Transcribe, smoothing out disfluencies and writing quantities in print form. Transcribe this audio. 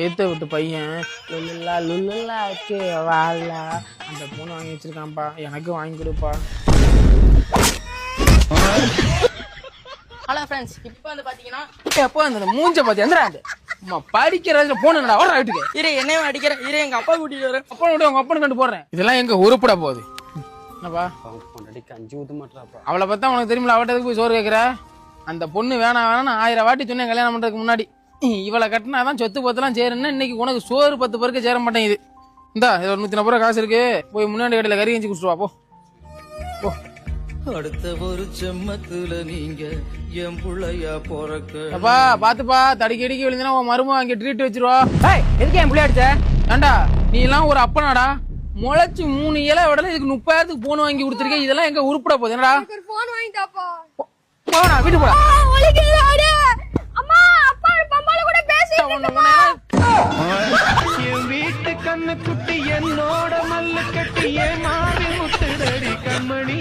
ஏத்த விட்டு பையன் அந்த பொண்ணு வாங்கி வச்சிருக்கான்ப்பா, எனக்கு வாங்கி கொடுப்பா. ஹலோ ஃப்ரெண்ட்ஸ், இப்போ வந்து பாத்தீங்கன்னா எப்போ அந்த மூஞ்ச பாத்தி எந்திராது படிக்கிறதுல போனா வர வீட்டுக்கு இரு என்னையும் அடிக்கிறேன். இரு எங்க அப்பா கூட்டிட்டு வரேன். அப்பா விட உங்க அப்பனு கண்டு போடுறேன். இதெல்லாம் எங்க உருப்பட போகுது. என்னப்பா அஞ்சு ஊத்த மாட்டாப்பா. அவளை பார்த்தா உனக்கு தெரியுமில, அவட்டதுக்கு போய் சோறு கேட்குற. அந்த பொண்ணு வேணாம் வேணாம்னு 1000 வாட்டி சொன்னேன் கல்யாணம் பண்றதுக்கு முன்னாடி. இவளை கட்டினாதான் சொத்து பத்தெல்லாம் சேருன்னு இன்னைக்கு உனக்கு சோறு 10 பேருக்கு சேர மாட்டேங்குது. இந்தா இது ஒரு 140 ரூபா காசு இருக்கு, போய் முன்னாடி கடையில கறி கஞ்சி குடிச்சிட்டு வா போ. அடுத்த ஒரு செம்மத்துல நீங்க என் புள்ளையா போறக்கு. அப்பா பாத்துப்பா, தடிக்கி அடிக்கி விழுந்தா உன் மருமக அங்கே ட்ரீட் வச்சிருவா. எதுக்கு என் பிள்ளை அடிச்ச? ஏண்டா நீ எல்லாம் ஒரு அப்பனாடா, முளைச்சு 3 இலை விடல இதுக்கு 30,000 போன் வாங்கி கொடுத்துருக்கேன். இதெல்லாம் எங்க உருப்பட போகுது? என்னடா போன் வாங்கிட்டாப்பா. போடா வீட்டு போடா. அம்மா அப்பா பம்பால கூட என் வீட்டு கண்ணு குட்டி என்னோட மல்லு கட்டி ஏன் மாறி முத்துடடி கண்மணி.